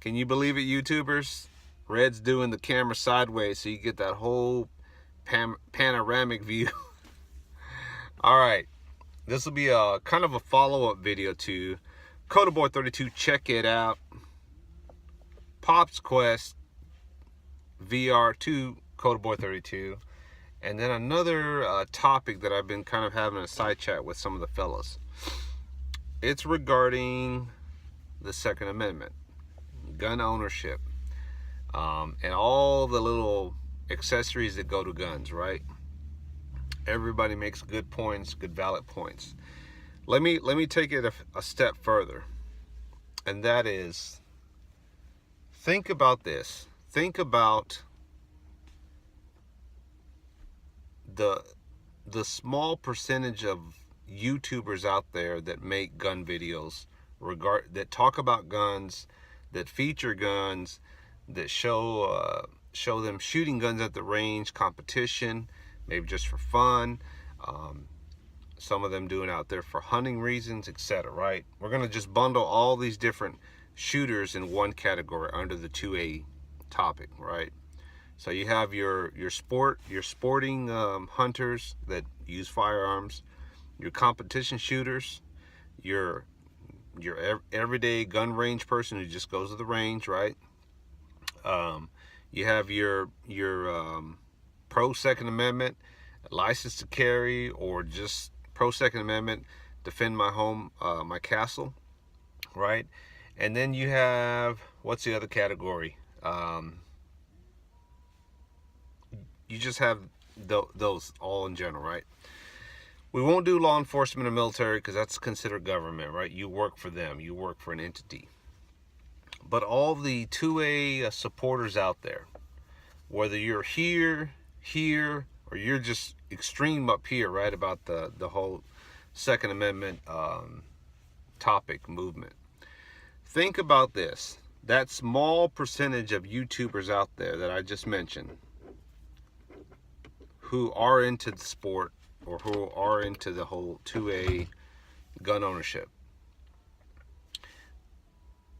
Can you believe it, YouTubers? Red's doing the camera sideways so you get that whole panoramic view. All right, this will be a kind of a follow-up video to Kotaboy 32. Check it out. Pop's Quest VR to Kotaboy 32. And then another topic that I've been kind of having a side chat with some of the fellas. It's regarding the Second Amendment, gun ownership, and all the little accessories that go to guns, right? Everybody makes good points, good valid points. Let me take it a step further, and that is, think about this. Think about the small percentage of YouTubers out there that make gun videos, that talk about guns, that feature guns, that show them shooting guns at the range, competition, maybe just for fun. Some of them doing out there for hunting reasons, etc. Right? We're gonna just bundle all these different shooters in one category under the 2A topic, right? So you have your sporting hunters that use firearms, your competition shooters, your everyday gun range person who just goes to the range, right? You have your pro Second Amendment, license to carry, or just pro Second Amendment, defend my home, my castle, right? And then you have, what's the other category? You just have those all in general, right? We won't do law enforcement or military because that's considered government, right? You work for them. You work for an entity. But all the 2A supporters out there, whether you're here, or you're just extreme up here, right, about the whole Second Amendment topic movement. Think about this. That small percentage of YouTubers out there that I just mentioned who are into the sport or who are into the whole 2A gun ownership.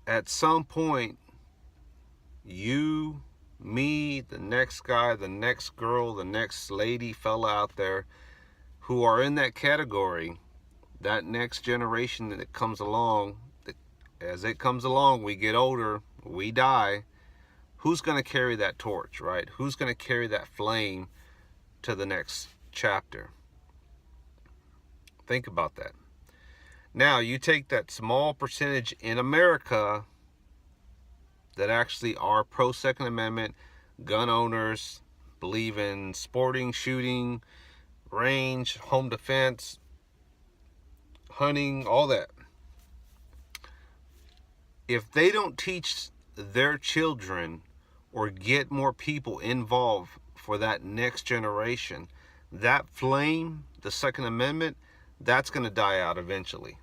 At some point, you, me, the next guy, the next girl, the next lady, fella out there who are in that category, that next generation that comes along, as it comes along, we get older, we die. Who's going to carry that torch, right? Who's going to carry that flame to the next chapter? Think about that. Now, you take that small percentage in America that actually are pro Second Amendment, gun owners, believe in sporting, shooting, range, home defense, hunting, all that. If they don't teach their children or get more people involved for that next generation, that flame, the Second Amendment, that's going to die out eventually.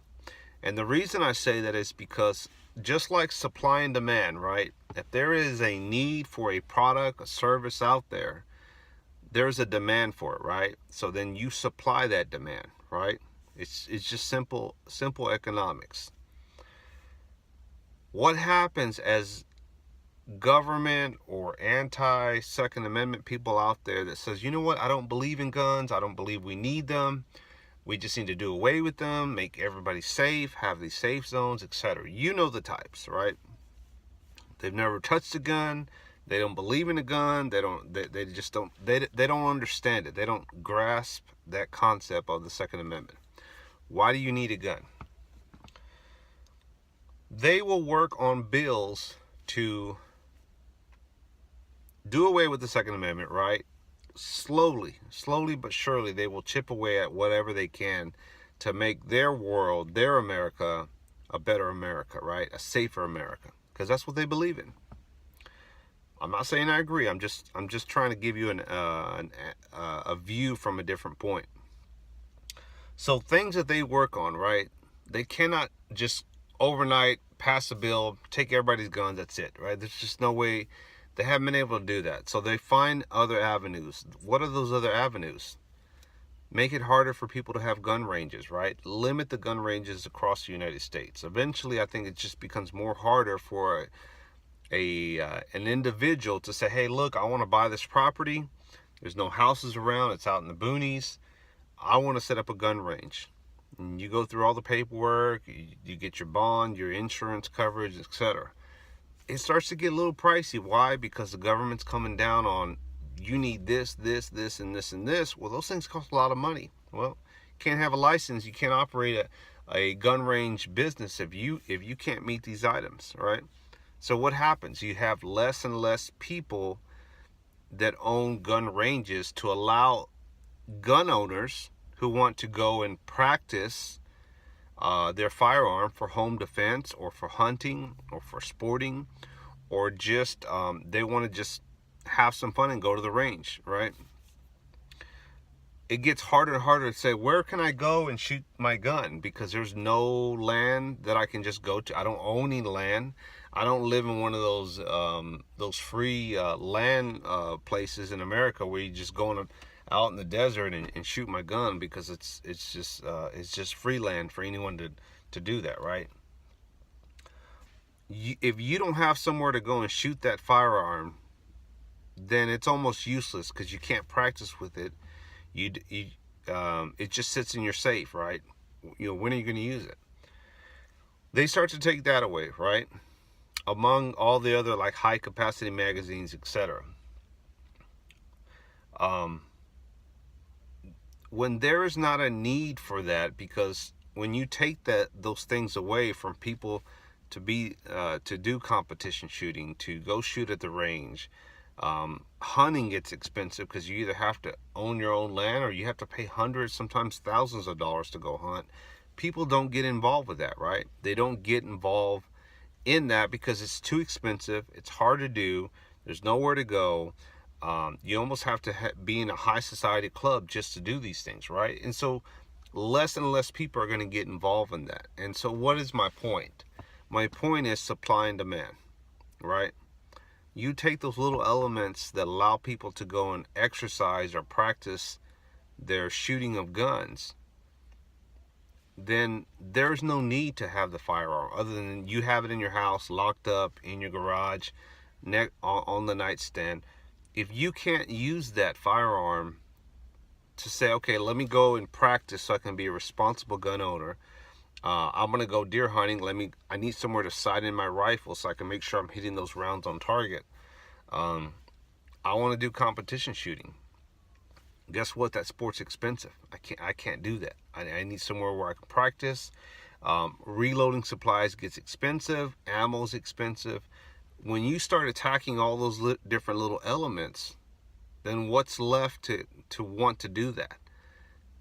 And the reason I say that is because just like supply and demand, right? If there is a need for a product, a service out there, there's a demand for it, right? So then you supply that demand, right? It's just simple economics. What happens as government or anti-Second Amendment people out there that says, you know what, I don't believe in guns, I don't believe we need them, we just need to do away with them, make everybody safe, have these safe zones, etc. You know the types, right? They've never touched a gun, they don't believe in a gun, they just don't understand it, they don't grasp that concept of the Second Amendment. Why do you need a gun? They will work on bills to do away with the Second Amendment, right? Slowly but surely, they will chip away at whatever they can to make their world, their America, a better America, right? A safer America, because that's what they believe in. I'm not saying I agree. I'm just trying to give you a view from a different point. So things that they work on, right? They cannot just overnight pass a bill, take everybody's guns, that's it, right? There's just no way. They haven't been able to do that. So they find other avenues. What are those other avenues? Make it harder for people to have gun ranges, right? Limit the gun ranges across the United States. Eventually, I think it just becomes more harder for an individual to say, hey, look, I want to buy this property. There's no houses around. It's out in the boonies. I want to set up a gun range. And you go through all the paperwork. You get your bond, your insurance coverage, etc. It starts to get a little pricey. Why? Because the government's coming down on, you need this, this, this, and this, and this. Well, those things cost a lot of money. Well, you can't have a license. You can't operate a gun range business if you can't meet these items, right? So what happens? You have less and less people that own gun ranges to allow gun owners who want to go and practice their firearm for home defense or for hunting or for sporting, or just they want to just have some fun and go to the range, right? It gets harder and harder to say, where can I go and shoot my gun? Because there's no land that I can just go to. I don't own any land. I don't live in one of those free land places in America where you just go out in the desert and shoot my gun, because it's just free land for anyone to do that, right? If you don't have somewhere to go and shoot that firearm, then it's almost useless, because you can't practice with it. It just sits in your safe, right? When are you going to use it? They start to take that away, right? Among all the other like high capacity magazines, etc. When there is not a need for that, because when you take those things away from people to do competition shooting, to go shoot at the range, hunting gets expensive, because you either have to own your own land or you have to pay hundreds, sometimes thousands of dollars to go hunt. People don't get involved with that, right? They don't get involved in that because it's too expensive. It's hard to do. There's nowhere to go. You almost have to be in a high society club just to do these things, right? And so less and less people are going to get involved in that. And so what is my point? My point is supply and demand, right? You take those little elements that allow people to go and exercise or practice their shooting of guns, then there's no need to have the firearm, other than you have it in your house, locked up in your garage, on the nightstand. If you can't use that firearm to say, okay, let me go and practice so I can be a responsible gun owner. I'm going to go deer hunting. I need somewhere to sight in my rifle so I can make sure I'm hitting those rounds on target. I want to do competition shooting. Guess what? That sport's expensive. I can't do that. I need somewhere where I can practice. Reloading supplies gets expensive. Ammo's expensive. When you start attacking all those different little elements, then what's left to want to do that?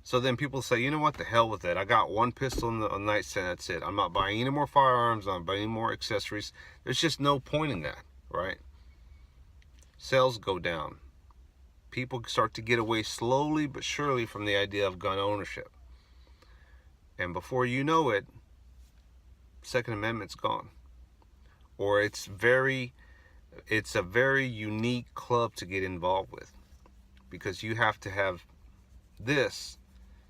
So then people say, you know what, the hell with it. I got one pistol on the nightstand, that's it. I'm not buying any more firearms, I'm not buying any more accessories. There's just no point in that, right? Sales go down. People start to get away slowly but surely from the idea of gun ownership. And before you know it, Second Amendment's gone. Or it's a very unique club to get involved with, because you have to have this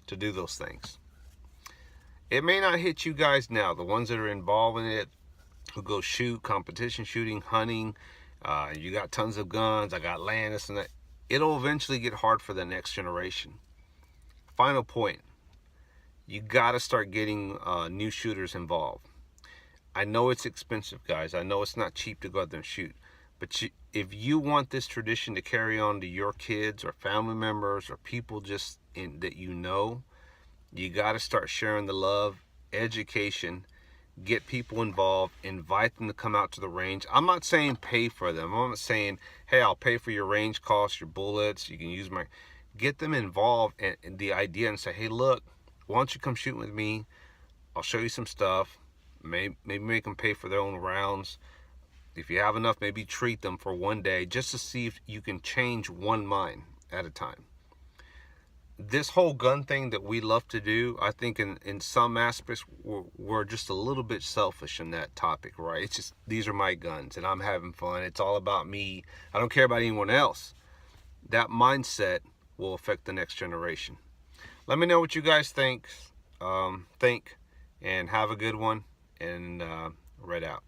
to do those things. It may not hit you guys now, the ones that are involved in it, who go shoot, competition shooting, hunting, you got tons of guns, I got land, this and that. It'll eventually get hard for the next generation. Final point, you got to start getting new shooters involved. I know it's expensive, guys. I know it's not cheap to go out there and shoot. But if you want this tradition to carry on to your kids or family members or people just that you know, you got to start sharing the love, education, get people involved, invite them to come out to the range. I'm not saying pay for them. I'm not saying, hey, I'll pay for your range costs, your bullets, you can use my... Get them involved in the idea and say, hey, look, why don't you come shoot with me? I'll show you some stuff. Maybe make them pay for their own rounds. If you have enough, maybe treat them for one day just to see if you can change one mind at a time. This whole gun thing that we love to do, I think in some aspects, we're just a little bit selfish in that topic, right? It's just, these are my guns and I'm having fun. It's all about me. I don't care about anyone else. That mindset will affect the next generation. Let me know what you guys think, and have a good one, and Red out.